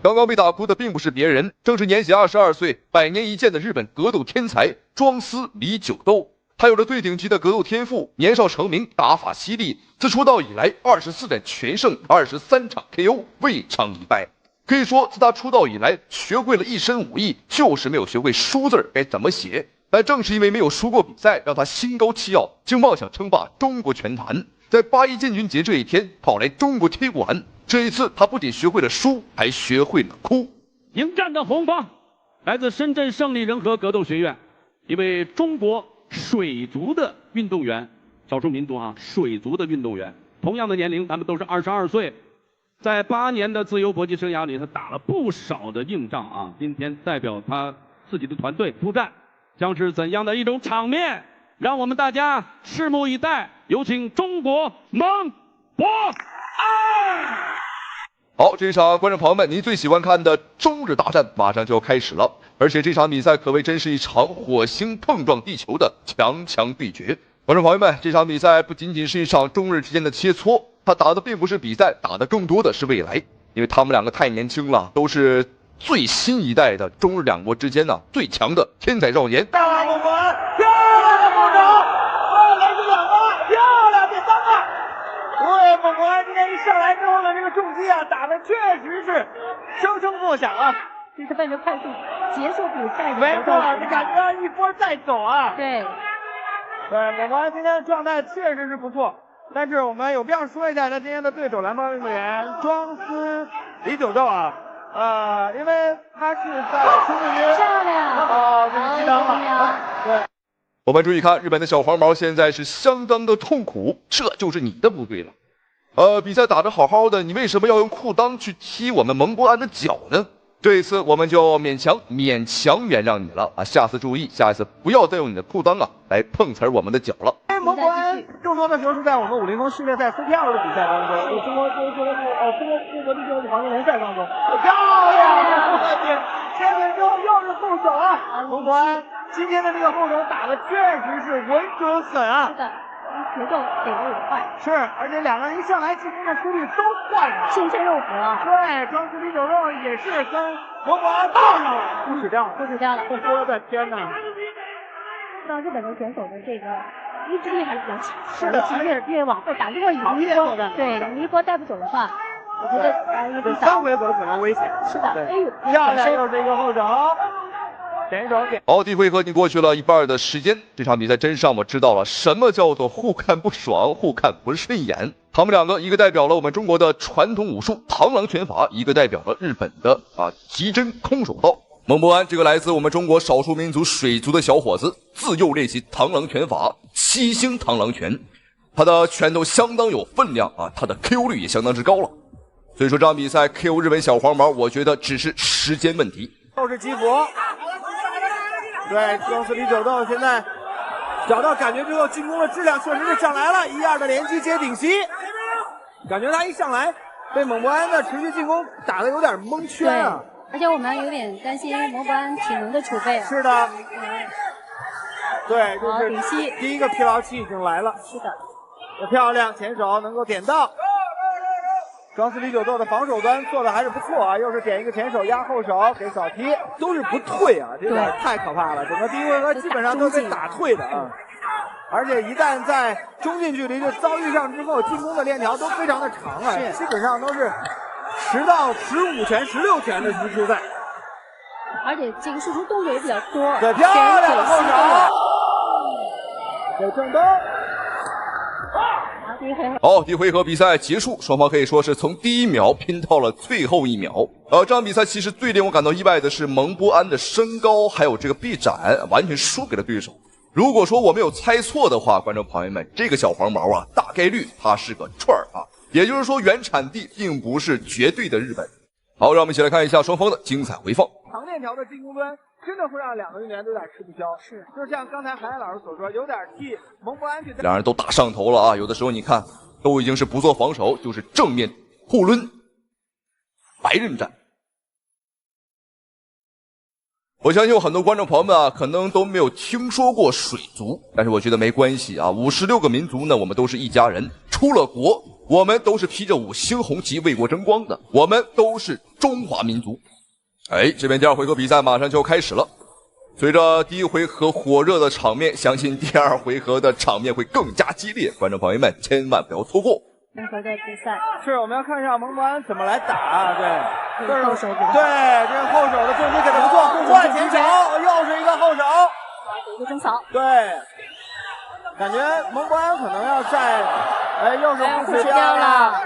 刚刚被打哭的并不是别人，正是年仅22岁、100年一见的日本格斗天才庄司李九斗。他有着最顶级的格斗天赋，年少成名，打法犀利。自出道以来，24战全胜，23场 KO， 未尝一败。可以说，自他出道以来，学会了一身武艺，就是没有学会输字该怎么写。但正是因为没有输过比赛，让他心高气傲，竟妄想称霸中国拳坛。在8·1建军节这一天，跑来中国踢馆。这一次，他不仅学会了输，还学会了哭。迎战的红方，来自深圳胜利仁和格斗学院，一位中国水族的运动员，少数民族啊，水族的运动员，同样的年龄，他们都是22岁，在8年的自由搏击生涯里，他打了不少的硬仗啊。今天代表他自己的团队出战，将是怎样的一种场面？让我们大家拭目以待。有请中国蒙博安。好，这场观众朋友们，您最喜欢看的中日大战马上就要开始了，而且这场比赛可谓真是一场火星碰撞地球的强强对决。观众朋友们，这场比赛不仅仅是一场中日之间的切磋，他打的并不是比赛，打的更多的是未来，因为他们两个太年轻了，都是最新一代的中日两国之间最强的天才少年。漂亮的副手，来自2个，漂亮第3个。对，蒙博安今天一上来之后呢，这个重击啊打的确实是声声作响啊。这是为了快速结束比赛的。没错，你感觉一波再走啊。对，蒙博安今天的状态确实是不错，但是我们有必要说一下他今天的对手蓝方运动员庄司李九斗啊。因为他是在出于漂亮这是击裆了。对。我们注意看，日本的小黄毛现在是相当的痛苦，这就是你的不对了。比赛打得好好的，你为什么要用裤裆去踢我们蒙博安的脚呢？这一次我们就勉强原谅你了啊！下次注意，下一次不要再用你的裤裆来碰瓷我们的脚了。蒙博安更多的时候是在我们50系列赛 CPL 的比赛当中，中国力量黄金联赛当中，漂亮！接着之后又是后手啊，蒙博安今天的这个后手打的确实是稳准狠啊。是的，节奏给的也快。是，而且两个人一上来进攻的出力都快了，近身肉搏。对，庄司李九斗也是跟蒙博安撞上了，不死掉了。我的天哪！像日本的选手的这个意志力还是比较强，是的，越往后打，如果你一波对你一波带不走的话，我觉得3回合可能危险。是的，漂亮，又是一个后手，前手给。好，第一回合已经过去了一半的时间，这场比赛真让我知道了什么叫做互看不爽，互看不顺眼。他们两个，一个代表了我们中国的传统武术螳螂拳法，一个代表了日本的极真空手道。蒙博安这个来自我们中国少数民族水族的小伙子，自幼练习螳螂拳法，7星螳螂拳，他的拳头相当有分量啊，他的 KO 率也相当之高了。所以说这场比赛 KO 日本小黄毛，我觉得只是时间问题。又是激活，对，庄司李九斗现在找到感觉之后，进攻的质量确实是上来了，1-2的连击接顶膝，感觉他一上来被蒙博安的持续进攻打得有点蒙圈啊。而且我们有点担心蒙博安体能的储备。是的，对，就是顶膝第一个疲劳期已经来了。是的，漂亮，前手能够点到。庄司李九斗的防守端做的还是不错啊，又是点一个前手压后手给扫踢，都是不退啊，这点太可怕了。整个第一回合基本上都被打退的啊，而且一旦在中近距离就遭遇上之后，进攻的链条都非常的长啊，基本上都是10到15拳、16拳的击出赛，而且这个输出动作也比较多。对，漂亮的后手，给正东。好，第一回合比赛结束，双方可以说是从第1秒拼到了最后1秒。这场比赛其实最令我感到意外的是蒙博安的身高还有这个臂展完全输给了对手。如果说我没有猜错的话，观众朋友们，这个小黄毛大概率它是个串儿啊，也就是说原产地并不是绝对的日本。好，让我们一起来看一下双方的精彩回放。长链条的进攻端真的会让两个运动员都有点吃不消，是，就像刚才韩寒老师所说，有点替蒙博安去。两人都打上头了啊！有的时候你看，都已经是不做防守，就是正面互抡，白刃战。我相信有很多观众朋友们可能都没有听说过水族，但是我觉得没关系啊。56个民族呢，我们都是一家人，出了国我们都是披着5星红旗为国争光的，我们都是中华民族。哎，这边第2回合比赛马上就要开始了。随着第1回合火热的场面，相信第2回合的场面会更加激烈，观众朋友们千万不要错过。任何的比赛是我们要看一下蒙博安怎么来打啊？对，这是后手比较对，这个后手的重击给的不错，互换前手，又是一个后手，一个中扫，对，感觉蒙博安可能要在，又是互持掉了，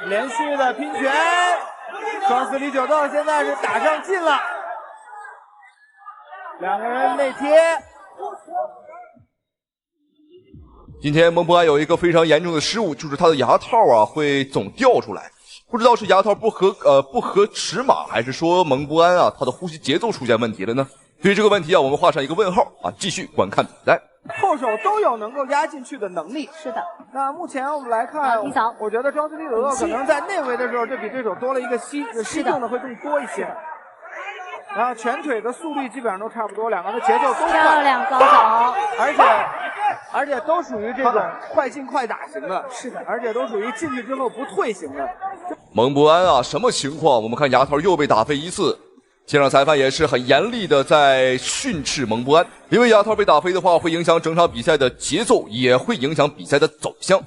连续的拼拳，双死里九斗现在是打上劲了，两个人内贴。今天蒙博安有一个非常严重的失误，就是他的牙套啊会总掉出来，不知道是牙套不合尺码，还是说蒙博安啊他的呼吸节奏出现问题了呢？对于这个问题啊，我们画上一个问号啊，继续观看比赛。后手都有能够压进去的能力，是的。那目前我们来看，我觉得庄司李九斗可能在内围的时候，这比对手多了一个吸中的会更多一些。然后拳腿的速率基本上都差不多，两个人的节奏都漂亮高手，而且都属于这种快进快打型的，是的，而且都属于进去之后不退型的。蒙博安啊，什么情况？我们看牙套又被打飞一次，现场裁判也是很严厉的在训斥蒙博安，因为牙套被打飞的话，会影响整场比赛的节奏，也会影响比赛的走向。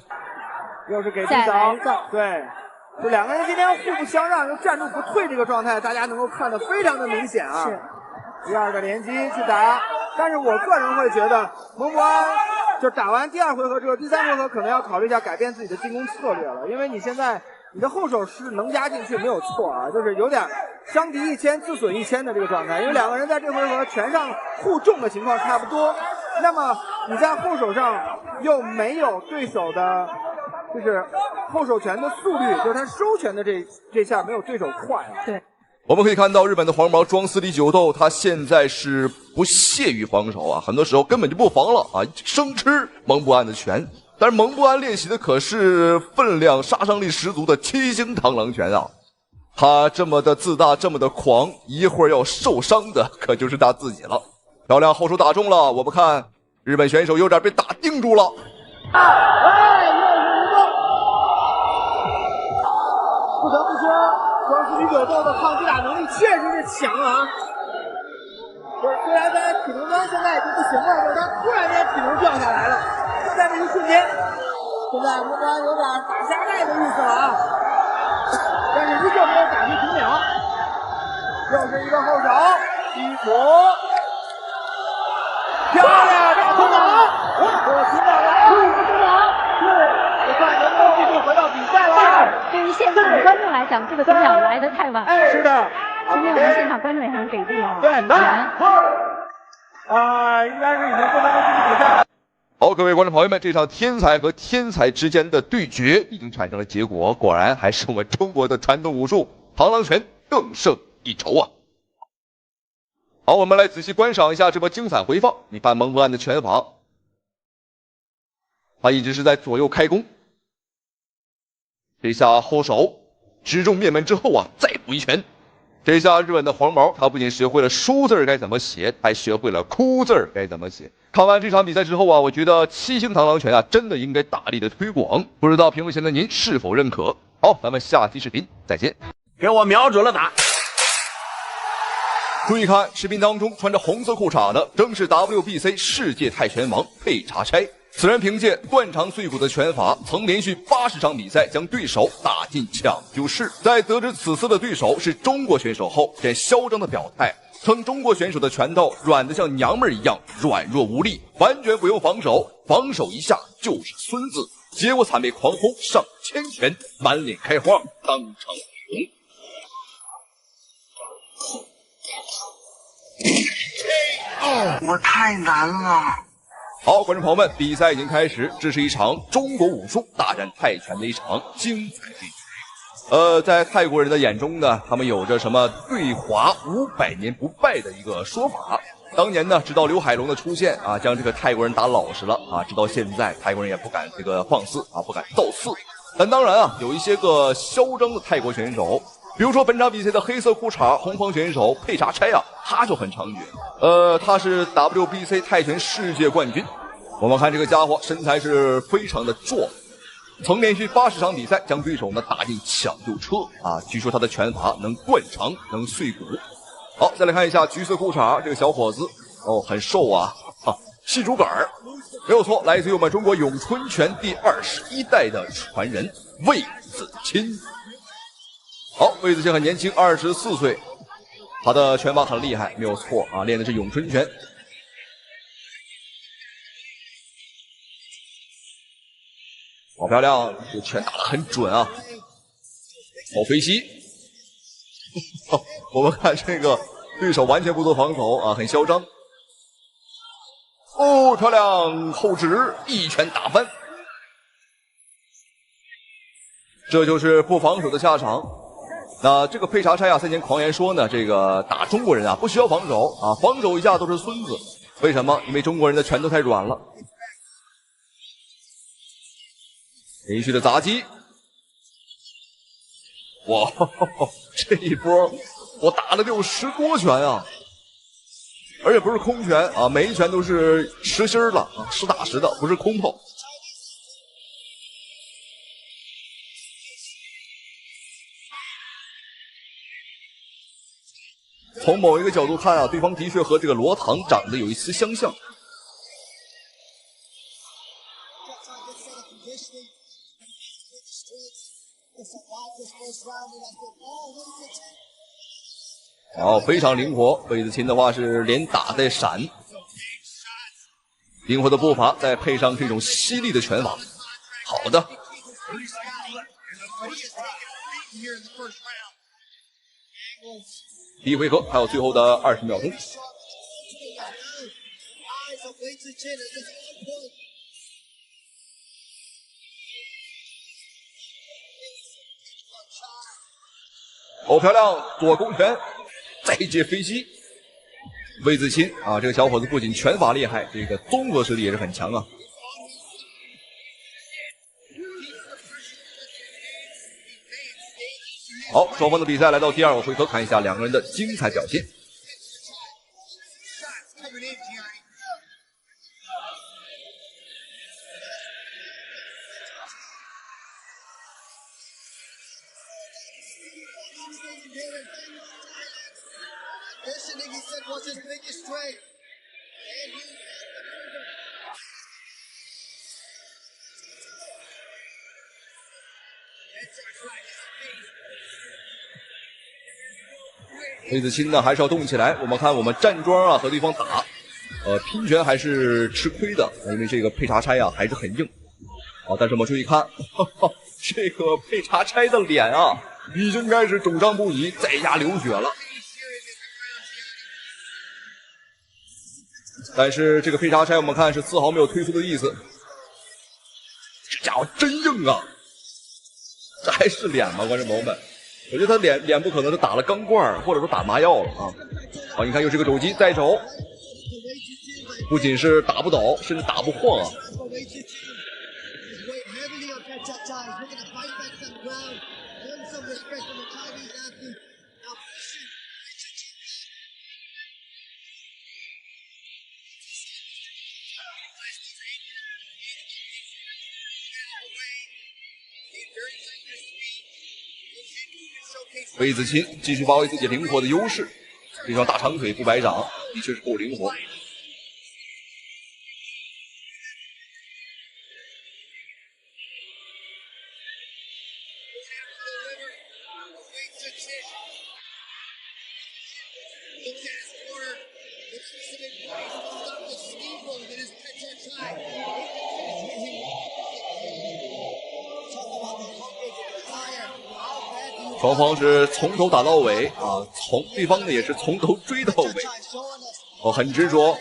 又是给击倒，对。就两个人今天互不相让，又站住不退这个状态，大家能够看得非常的明显啊。是，第2个连击去打，但是我个人会觉得蒙博安就打完第2回合之后，第3回合可能要考虑一下改变自己的进攻策略了，因为你现在你的后手是能压进去没有错啊，就是有点伤敌1000自损1000的这个状态，因为两个人在这回合拳上互中的情况差不多，那么你在后手上又没有对手的。就是后手拳的速率，就是他收拳的这下没有对手快啊。对，我们可以看到日本的黄毛庄司李九斗，他现在是不屑于防守啊，很多时候根本就不防了啊，生吃蒙博安的拳。但是蒙博安练习的可是分量杀伤力十足的7星螳螂拳啊，他这么的自大，这么的狂，一会儿要受伤的可就是他自己了。漂亮后手打中了，我们看日本选手有点被打定住了。不得不说，庄司李九斗的抗击打能力确实是强啊！虽然他体能端现在已经不行了，但是他突然间体能掉下来了，就在这一瞬间，现在蒙博安有点打下带的意思了啊！但是依旧没有打出几秒，又是一个后手击鼓，漂亮大空挡，我知道了，对，这算能够继续回到比赛了。对于现场的观众来讲，这个几秒来得太晚。是的，今天我们现场观众也很给力啊。对，应该是已经不能够继续比赛了。好，各位观众朋友们，这场天才和天才之间的对决已经产生了结果，果然还是我们中国的传统武术螳螂拳更胜一筹啊！好，我们来仔细观赏一下这波精彩回放。你看蒙博安的拳法，他一直是在左右开弓，这下后手直中面门之后啊，再补一拳。这下日本的黄毛，他不仅学会了书字该怎么写，还学会了哭字该怎么写。看完这场比赛之后啊，我觉得7星螳螂拳啊，真的应该大力的推广。不知道评论前的您是否认可？好，咱们下期视频再见。给我瞄准了打！注意看，视频当中穿着红色裤衩的，正是 WBC 世界泰拳王佩查差。此人凭借断肠碎骨的拳法，曾连续80场比赛将对手打进抢救室。在得知此次的对手是中国选手后，便嚣张的表态，称中国选手的拳头软得像娘们儿一样软弱无力，完全不用防守，防守一下就是孙子。结果惨被狂轰上1000拳，满脸开花，当场红。我太难了。好，观众朋友们，比赛已经开始，这是一场中国武术大战泰拳的一场精彩对决。在泰国人的眼中呢，他们有着什么对华500年不败的一个说法。当年呢，直到刘海龙的出现啊，将这个泰国人打老实了啊，直到现在泰国人也不敢这个放肆啊，不敢造次。但当然啊，有一些个嚣张的泰国选手，比如说本场比赛的黑色裤衩红方选手佩查差啊，他就很猖獗。他是 WBC 泰拳世界冠军。我们看这个家伙身材是非常的壮，曾连续80场比赛将对手呢打进抢救车啊！据说他的拳法能灌肠，能碎骨。好，再来看一下橘色裤衩这个小伙子哦，很瘦啊，细竹竿儿，没有错，来自于我们中国咏春拳第21代的传人魏子钦。好，魏子钦很年轻，24岁，他的拳法很厉害，没有错啊，练的是咏春拳。好漂亮，这拳打得很准啊！好飞膝，我们看这个对手完全不做防守啊，很嚣张。哦，漂亮，后直一拳打翻，这就是不防守的下场。那这个佩查差啊，赛前狂言说呢，这个打中国人啊不需要防守啊，防守一下都是孙子。为什么？因为中国人的拳头太软了。连续的砸击，哇，这一波我打了得有10多拳啊，而且不是空拳啊，每一拳都是实心的啊，实打实的，不是空炮。从某一个角度看啊，对方的确和这个罗唐长得有一丝相像。好，非常灵活。魏子钦的话是连打带闪，灵活的步伐，再配上这种犀利的拳法，好的。第一回合还有最后的20秒钟。哦，漂亮，左勾拳，再接飞膝。魏子钦啊，这个小伙子不仅拳法厉害，这个综合实力也是很强啊。好，双方的比赛来到第2个回合，看一下两个人的精彩表现。魏子钦呢还是要动起来。我们看我们站桩啊和对方打，拼拳还是吃亏的，因为这个佩查差啊还是很硬。好，但是我们注意看，这个佩查差的脸啊已经开始肿胀不已，在家流血了。但是这个佩查差我们看是丝毫没有退出的意思。这家伙真硬啊！这还是脸吗，观众朋友们？我觉得他脸部可能是打了钢罐，或者说打麻药了啊！好，你看又是个肘击再肘，不仅是打不倒，甚至打不晃啊！魏子钦继续发挥自己灵活的优势，这双大长腿不白掌的确是够灵活。双方是从头打到尾啊，对方呢也是从头追到尾，很执着。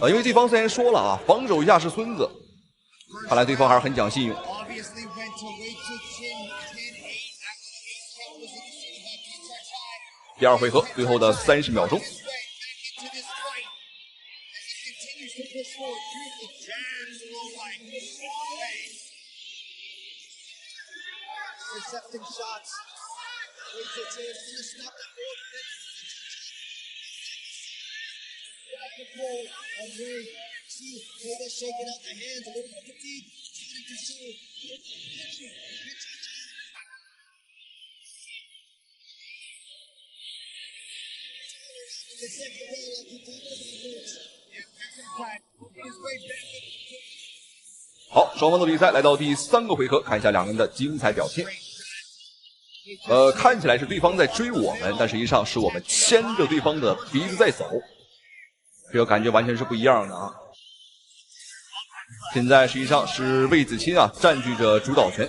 因为对方虽然说了啊，防守一下是孙子，看来对方还是很讲信用。第2回合最后的30秒钟。Intercepting shots. 好，双方的比赛来到第3个回合，看一下两人的精彩表现。看起来是对方在追我们，但实际上是我们牵着对方的鼻子在走，这个感觉完全是不一样的啊。现在实际上是魏子钦啊占据着主导权，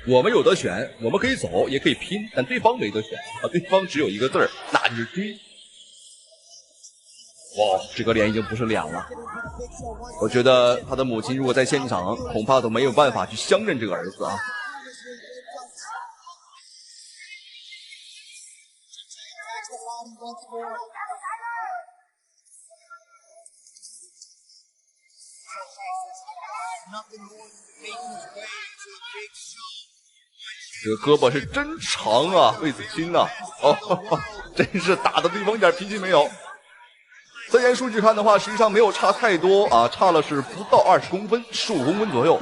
我们有得选，我们可以走，也可以拼，但对方没得选啊，对方只有一个字儿，那就是追。哇，这个脸已经不是脸了。我觉得他的母亲如果在现场，恐怕都没有办法去相认这个儿子啊。这个胳膊是真长啊，魏子钦呐、哦，真是打的对方一点脾气没有。再沿数据看的话，实际上没有差太多啊，差了是不到20公分，15公分左右。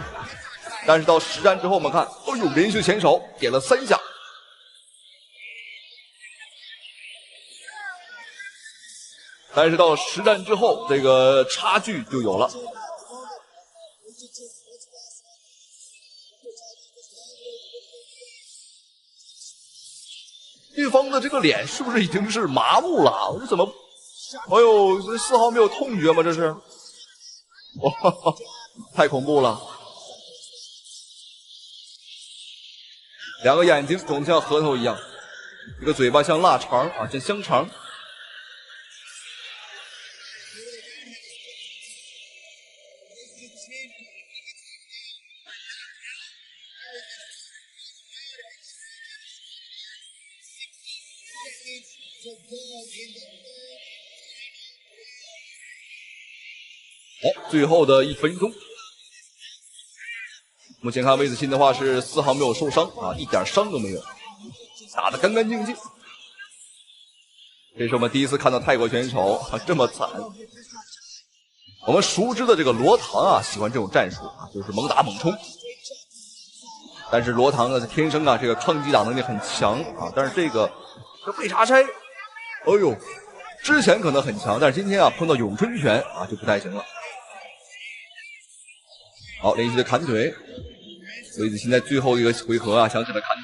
但是到实战之后，我们看，哎呦，连续前手点了3下。但是到实战之后，这个差距就有了。对方的这个脸是不是已经是麻木了？我这怎么？哎呦，这丝毫没有痛觉吗？这是，哇，太恐怖了！两个眼睛肿得像核桃一样，一个嘴巴像腊肠啊，像香肠。好，最后的1分钟。目前看魏子钦的话是丝毫没有受伤啊，一点伤都没有，打得干干净净。这是我们第一次看到泰国选手啊这么惨。我们熟知的这个罗唐啊，喜欢这种战术啊，就是猛打猛冲。但是罗唐呢，天生啊这个抗击打能力很强啊，但是这佩查差，哎呦，之前可能很强，但是今天啊碰到咏春拳啊就不太行了。好，连续的砍腿，魏子钦在最后一个回合啊想起了砍腿。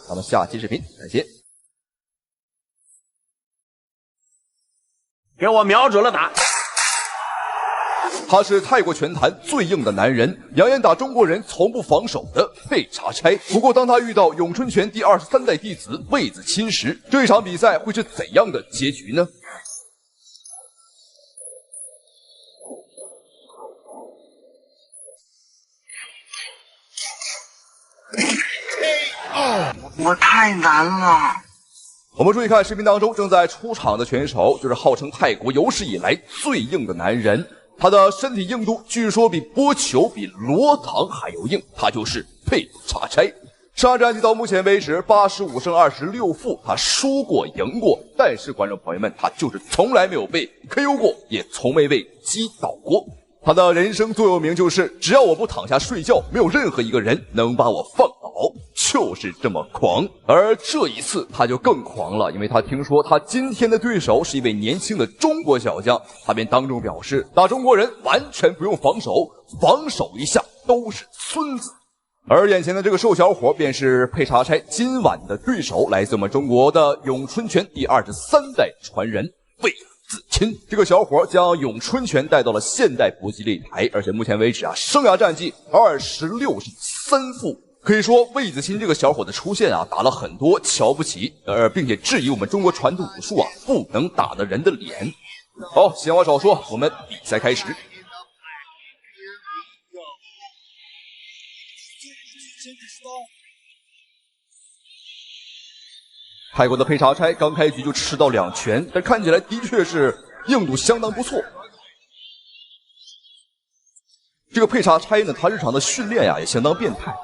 咱们下期视频再见。给我瞄准了打。他是泰国拳坛最硬的男人，扬言打中国人从不防守的佩查差。不过，当他遇到咏春拳第23代弟子魏子钦时，这场比赛会是怎样的结局呢？我太难了。我们注意看视频当中正在出场的拳手，就是号称泰国有史以来最硬的男人。他的身体硬度据说比波球、比罗唐还要硬，他就是佩查差。上战绩到目前为止85胜26负，他输过赢过，但是观众朋友们，他就是从来没有被 KO 过，也从未被击倒过。他的人生座右铭就是：只要我不躺下睡觉，没有任何一个人能把我放倒，就是这么狂。而这一次他就更狂了，因为他听说他今天的对手是一位年轻的中国小将，他便当众表示，打中国人完全不用防守，防守一下都是孙子。而眼前的这个瘦小伙便是佩查差今晚的对手，来自我们中国的咏春拳第23代传人魏子钦。这个小伙将咏春拳带到了现代搏击擂台，而且目前为止啊，生涯战绩26胜3负。可以说，魏子钦这个小伙的出现啊，打了很多瞧不起并且质疑我们中国传统武术啊不能打的人的脸。好，闲话少说，我们比赛开始。泰国的佩查差刚开局就吃到2拳，但看起来的确是硬度相当不错。这个佩查差呢，他日常的训练呀也相当变态。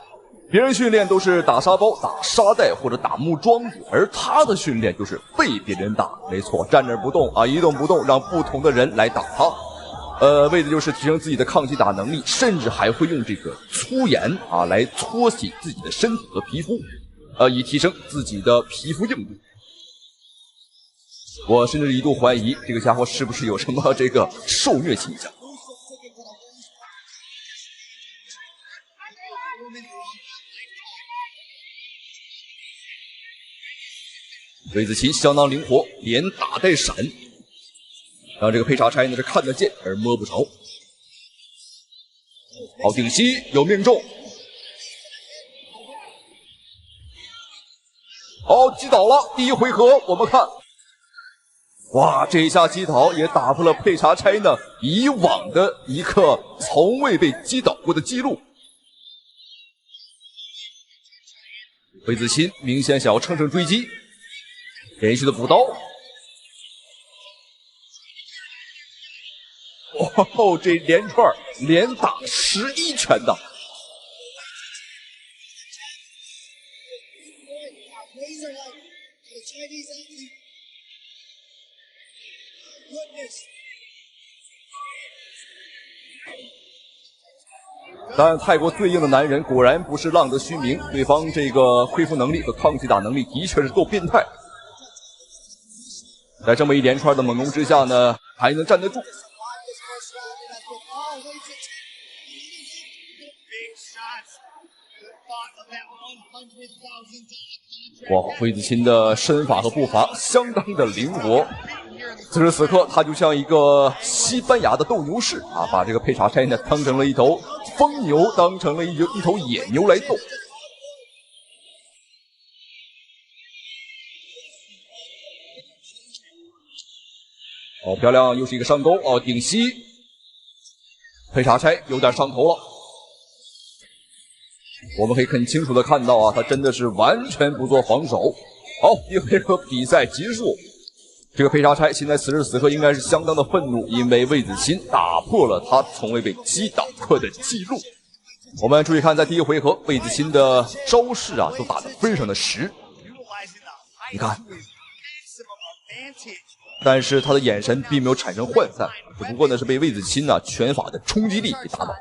别人训练都是打沙包、打沙袋或者打木桩子，而他的训练就是被别人打。没错，站着不动啊，一动不动，让不同的人来打他。为的就是提升自己的抗击打能力，甚至还会用这个粗盐啊来搓洗自己的身体和皮肤，以提升自己的皮肤硬度。我甚至一度怀疑这个家伙是不是有什么这个受虐倾向。魏子钦相当灵活，连打带闪，让这个佩查差呢是看得见而摸不着。好，顶膝有命中，好，击倒了。第一回合我们看，哇，这一下击倒也打破了佩查差呢以往的一个从未被击倒过的记录。魏子钦明显想要乘胜追击。连续的补刀，哦，这连串连打11拳的，但泰国最硬的男人果然不是浪得虚名，对方这个恢复能力和抗击打能力的确是够变态。在这么一连串的猛攻之下呢，还能站得住。哇，魏子钦的身法和步伐相当的灵活。此时此刻，他就像一个西班牙的斗牛士啊，把这个佩查差呢当成了一头疯牛，当成了一头野牛来斗。好漂亮，又是一个上勾哦，顶膝，佩查差有点上头了。我们可以很清楚的看到啊，他真的是完全不做防守。好，第一回合比赛结束。这个佩查差现在此时此刻应该是相当的愤怒，因为魏子钦打破了他从未被击倒过的记录。我们注意看，在第一回合，魏子钦的招式啊都打得非常的实。你看。但是他的眼神并没有产生涣散，只不过呢是被魏子钦呢拳法的冲击力给打倒了。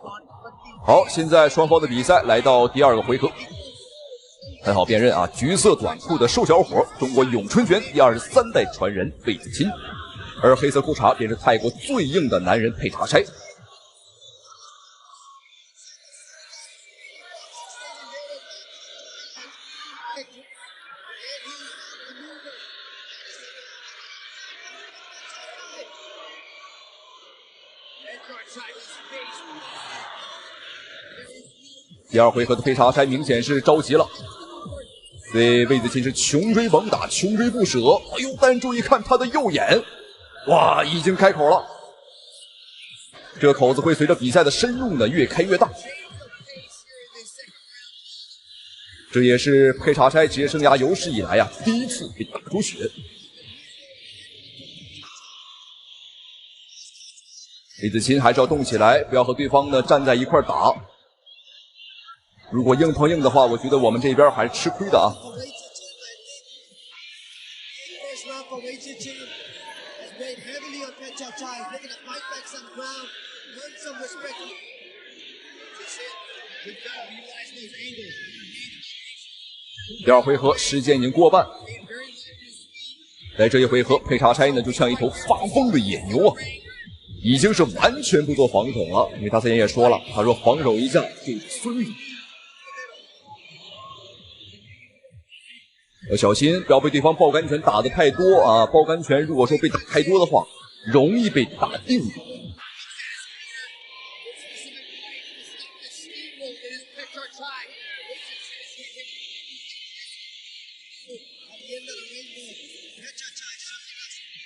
好，现在双方的比赛来到第2个回合，很好辨认啊，橘色短裤的瘦小伙，中国咏春拳第23代传人魏子钦，而黑色裤衩便是泰国最硬的男人佩查差。第2回合的佩查差明显是着急了，所以魏子钦是穷追猛打，穷追不舍。哎呦，但注意看他的右眼，哇，已经开口了。这个口子会随着比赛的深入呢越开越大。这也是佩查差职业生涯有史以来啊第一次被打出血。魏子钦还是要动起来，不要和对方呢站在一块打。如果硬碰硬的话，我觉得我们这边还是吃亏的啊。第2回合时间已经过半，在这一回合，佩查差呢就像一头发疯的野牛啊，已经是完全不做防守了。因为大三爷也说了，他说防守一下就是孙子。要小心，不要被对方爆杆拳打得太多啊！爆杆拳如果说被打太多的话，容易被打定。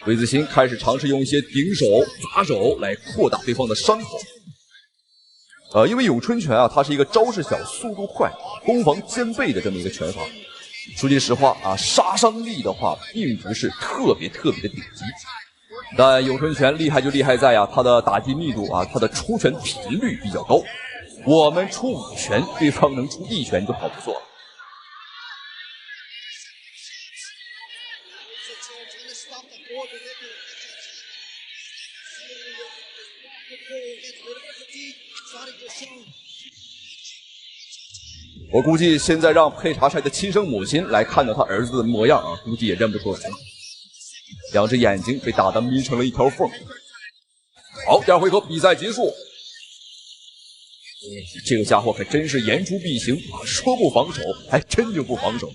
魏子钦开始尝试用一些顶手、砸手来扩大对方的伤口。因为咏春拳啊，它是一个招式小、速度快、攻防兼备的这么一个拳法。说句实话啊，杀伤力的话并不是特别的顶级。但咏春拳厉害就厉害在它的打击密度啊，它的出拳频率比较高。我们出5拳，对方能出1拳就好不错了。我估计现在让佩查柴的亲生母亲来看到他儿子的模样啊，估计也认不出来。2只眼睛被打得眯成了一条缝。好，第2回合比赛结束。这个家伙可真是言出必行啊，说不防守还真就不防守。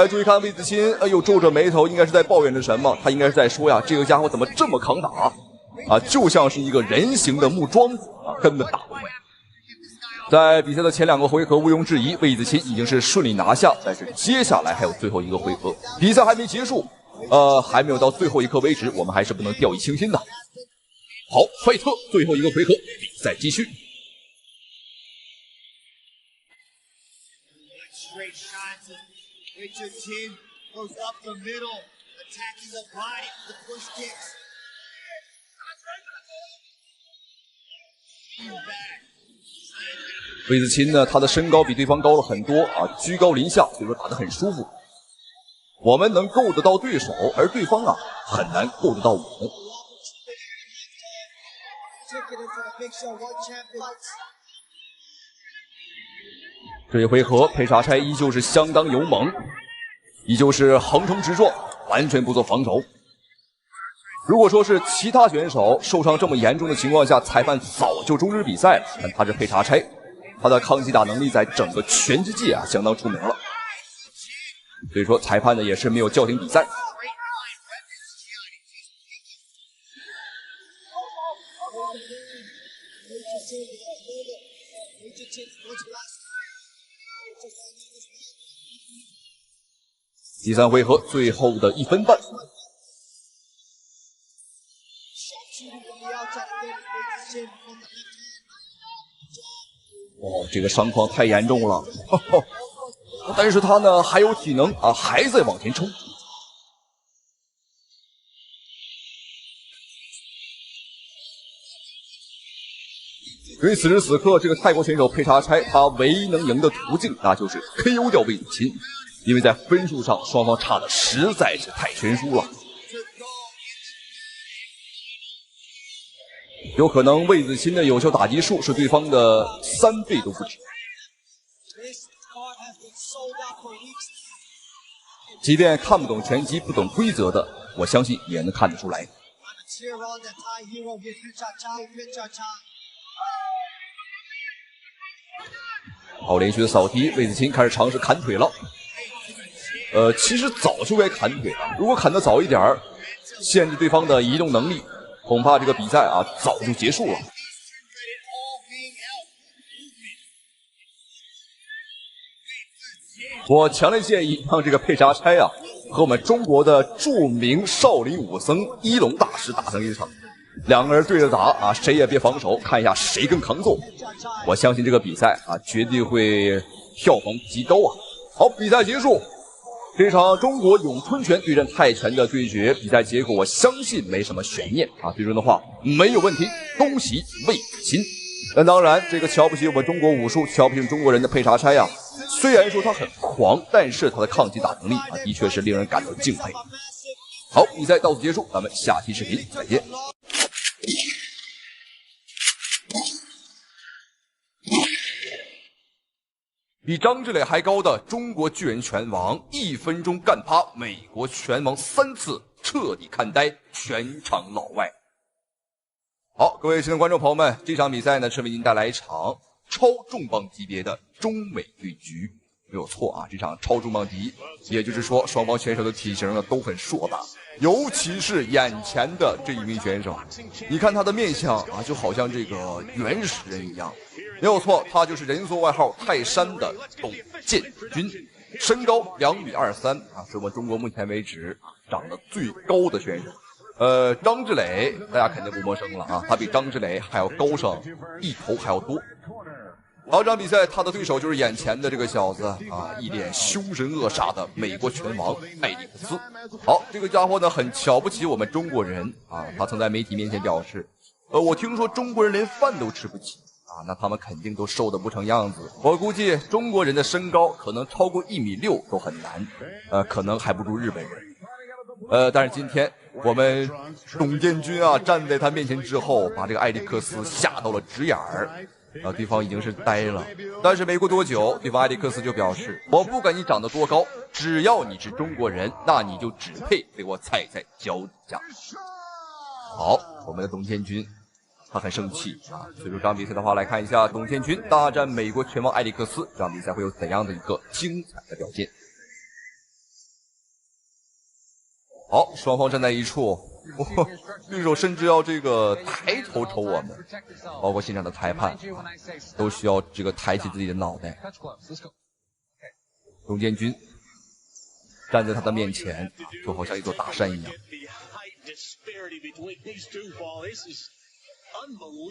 注意看魏子钦，哎呦，皱着眉头，应该是在抱怨着什么？他应该是在说呀，这个家伙怎么这么抗打啊？就像是一个人形的木桩子啊，根本打不坏。在比赛的前2个回合，毋庸置疑，魏子钦已经是顺利拿下。但是接下来还有最后1个回合，比赛还没结束，还没有到最后1刻为止，我们还是不能掉以轻心的。好，费特，最后1个回合，比赛继续。魏子钦呢，他的身高比对方高了很多啊，居高临下，所以说打得很舒服。我们能够得到对手，而对方啊很难够得到我们。这一回合，佩查柴依旧是相当勇猛，依旧是横冲直撞，完全不做防守。如果说是其他选手受伤这么严重的情况下，裁判早就终止比赛了，但他是佩查柴，他的抗击打能力在整个拳击界啊相当出名了，所以说裁判呢也是没有叫停比赛。第3回合最后的1分半。这个伤况太严重了，但是他呢还有体能啊，还在往前冲。所以此时此刻，这个泰国选手佩查柴他唯一能赢的途径，那就是 KO 掉魏子钦，因为在分数上双方差的实在是太悬殊了。有可能魏子钦的有效打击数是对方的3倍都不止。即便看不懂拳击、不懂规则的，我相信也能看得出来。好，连续的扫踢，魏子钦开始尝试砍腿了。其实早就该砍腿了，如果砍得早一点，限制对方的移动能力，恐怕这个比赛啊早就结束了。我强烈建议让这个佩查柴啊和我们中国的著名少林武僧一龙大师打成一场，2个人对着打啊，谁也别防守，看一下谁更抗揍。我相信这个比赛啊绝对会票房极高啊！好，比赛结束。这场中国咏春拳对阵泰拳的对决，比赛结果我相信没什么悬念啊，最终的话没有问题，恭喜魏子钦。那当然，这个瞧不起我们中国武术、瞧不起中国人的佩查柴啊，虽然说他很狂，但是他的抗击打能力啊，的确是令人感到敬佩。好，比赛到此结束，咱们下期视频再见。比张志磊还高的中国巨人拳王，1分钟干趴美国拳王3次，彻底看呆全场老外。好，各位亲爱的观众朋友们，这场比赛呢是为您带来一场超重磅级别的中美对局。没有错啊，这场超重磅敌，也就是说双方选手的体型呢都很硕大，尤其是眼前的这一名选手，你看他的面相啊，就好像这个原始人一样。没有错，他就是人送外号泰山的董建军，身高2.23米啊，是我们中国目前为止长得最高的选手。张志磊大家肯定不陌生了啊，他比张志磊还要高上1头还要多。好，这场比赛他的对手就是眼前的这个小子啊，一脸凶神恶煞的美国拳王艾利克斯。好，这个家伙呢很瞧不起我们中国人啊，他曾在媒体面前表示，我听说中国人连饭都吃不起啊，那他们肯定都瘦得不成样子。我估计中国人的身高可能超过1.6米都很难，可能还不如日本人。但是今天我们董建军啊站在他面前之后，把这个艾利克斯吓到了直眼儿。对方已经是呆了，但是没过多久，对方艾利克斯就表示，我不管你长得多高，只要你是中国人，那你就只配被我踩在脚底下。好，我们的董建军他很生气啊，所以说这场比赛的话，来看一下董建军大战美国拳王艾利克斯，这场比赛会有怎样的一个精彩的表现。好，双方站在一处，对手甚至要这个抬头瞅我们，包括现场的裁判都需要这个抬起自己的脑袋。董建军站在他的面前，就好像一座大山一样。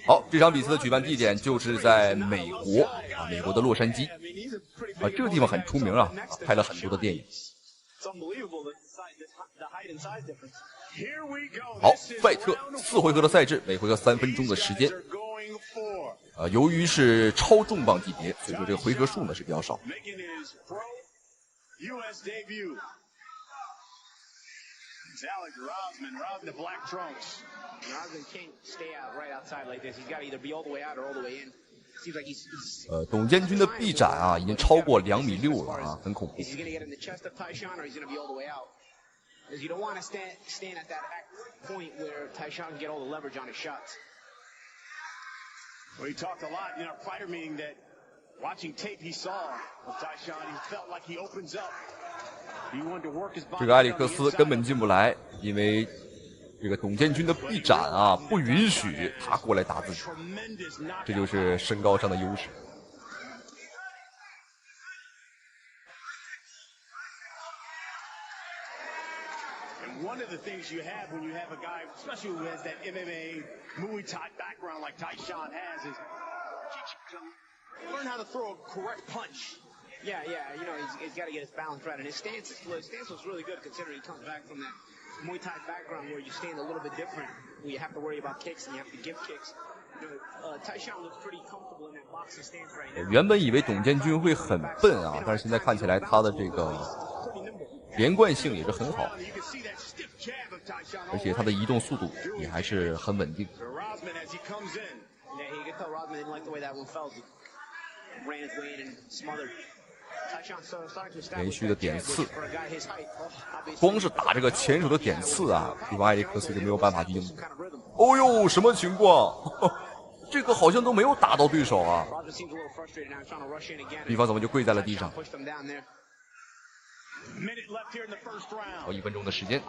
好，这场比赛的举办地点就是在美国啊，美国的洛杉矶啊，这个地方很出名啊，拍了很多的电影。好，赛特4回合的赛制，每回合3分钟的时间。由于是超重磅级别，所以说这个回合数呢是比较少。董建军的臂展啊已经超过2.6米了啊，很恐怖。You don't want to stand at that point where Taishan can get all the leverage on his shots. Well, he talked a lot in our fighter meeting that watching tape he saw of Taishan, he felt like he opens up. He wanted to work his body. 这个艾利克斯根本进不来，因为这个董建军的臂展啊不允许他过来打自己，这就是身高上的优势。One of the things you have when you have a guy, especially who has that MMA, Muay Thai background like Taishan has, is learn how to throw a correct punch. Yeah, you know, he's got to get his balance right. And his stance was really good considering he comes back from that Muay Thai background where you stand a little bit different, where you have to worry about kicks and you have to give kicks. Taishan looks pretty comfortable in that boxing stance right now. 原本以为董建军会很笨啊，但是现在看起来他的这个连贯性也是很好，而且他的移动速度也还是很稳定。连续的点刺，光是打这个前手的点刺啊，对方艾利克斯就没有办法去应付。哦呦，什么情况？这个好像都没有打到对手啊！对方怎么就跪在了地上？1分钟的时间。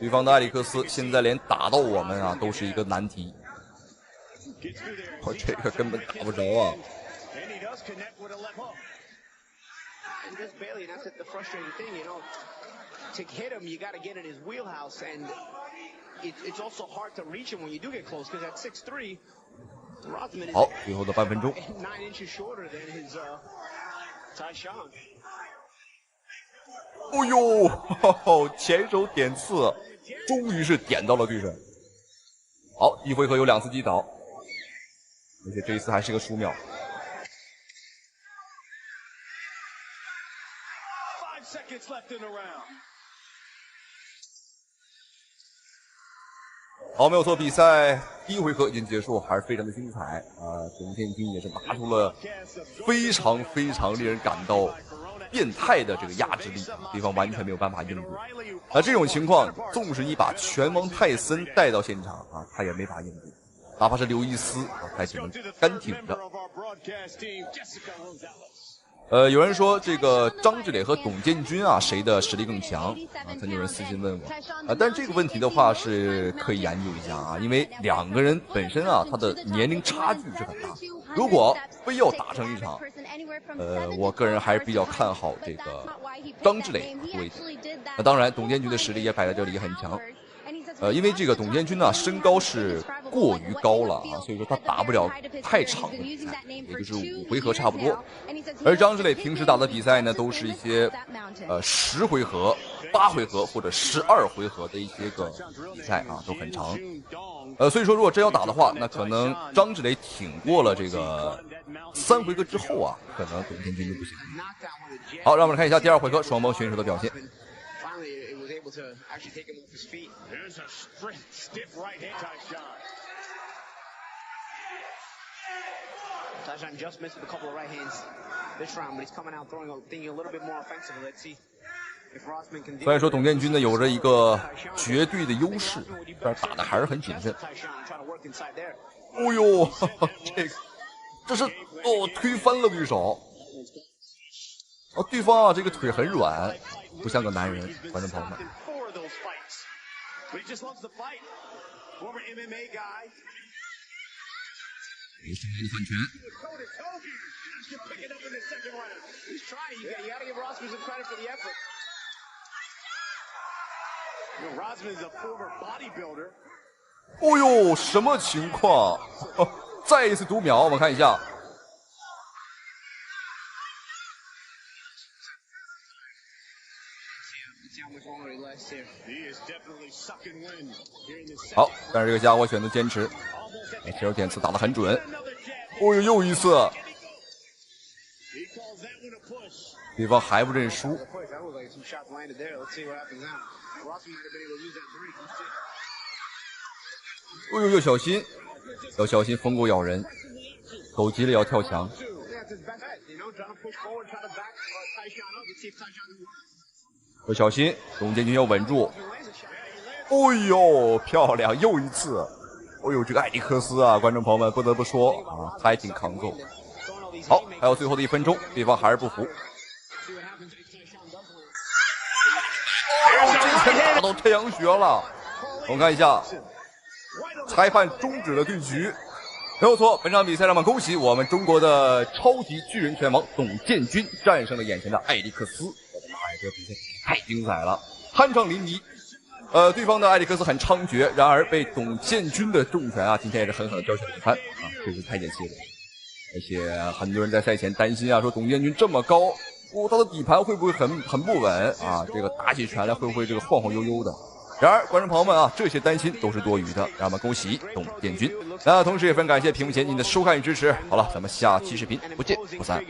对方的艾利克斯现在连打到我们啊都是一个难题，我这个根本打不着啊。To hit him, you got to get in his wheelhouse, and it's also hard to reach him when you do get close, because at 6'3", Rothman is 好，最后的半分钟。9 inches shorter than his Taishan. 哦呦，前手点刺，终于是点到了对手。好，一回合有2次击倒，而且这一次还是个数秒。5 seconds left in the round. 好，没有错，比赛第1回合已经结束，还是非常的精彩啊！董建军也是拿出了非常令人感到变态的这个压制力，对方完全没有办法应对。这种情况，纵使你把拳王泰森带到现场啊，他也没法应对。哪怕是刘易斯啊，他只能干挺着。有人说这个张志磊和董建军啊，谁的实力更强啊？曾经有人私信问我啊，但这个问题的话是可以研究一下啊，因为两个人本身啊，他的年龄差距是很大。如果非要打成一场，我个人还是比较看好这个张志磊多一点。那当然，董建军的实力也摆在这里也很强。因为这个董建军呢，身高是过于高了啊，所以说他打不了太长的比赛，也就是5回合差不多。而张志磊平时打的比赛呢，都是一些10回合、8回合或者12回合的一些个比赛啊，都很长。所以说如果真要打的话，那可能张志磊挺过了这个3回合之后啊，可能董建军就不行。好，让我们看一下第2回合双方选手的表现。To actually take him off his feet. There's a stiff right hand, Tyshawn. Tyshawn just missed with a couple of right hands this round, but he's coming out thinking a little bit more offensively. Let's see if Rossman can. 虽然说董建军呢有着一个绝对的优势，但是打的还是很谨慎。哦呦，这是推翻了对手。对方啊这个腿很软，不像个男人，观众朋友们。But he just loves to fight. Former MMA guy. 换拳。Pick it up in the second round. He's trying. You got to give Rossman some credit for the effort. You know, Rossman is a former bodybuilder. 哦呦，什么情况？再一次读秒，我们看一下。好，但是这个家伙选择坚持，切入点刺打得很准。哦呦，又一次，对方还不认输。哦呦，要小心，要小心疯狗咬人，狗急了要跳墙。要小心，董建军要稳住。哦呦，漂亮，又一次。哦呦，这个艾迪克斯啊，观众朋友们不得不说啊，他还挺抗揍。好，还有最后的1分钟，对方还是不服。这拳打到太阳穴了。我们看一下，裁判终止了对局。没有错，本场比赛让我们恭喜我们中国的超级巨人拳王董建军战胜了眼前的艾迪克斯。我的妈呀，这个比赛太精彩了，酣畅淋漓。对方的艾迪克斯很猖獗，然而被董建军的重拳啊，今天也是狠狠的教训了一番啊，这是太监气了。而且很多人在赛前担心啊，说董建军这么高，他的底盘会不会很不稳啊？这个打起拳来会不会这个晃晃悠悠的？然而，观众朋友们啊，这些担心都是多余的，让我们恭喜董建军。那同时也非常感谢屏幕前您的收看与支持。好了，咱们下期视频不见不散。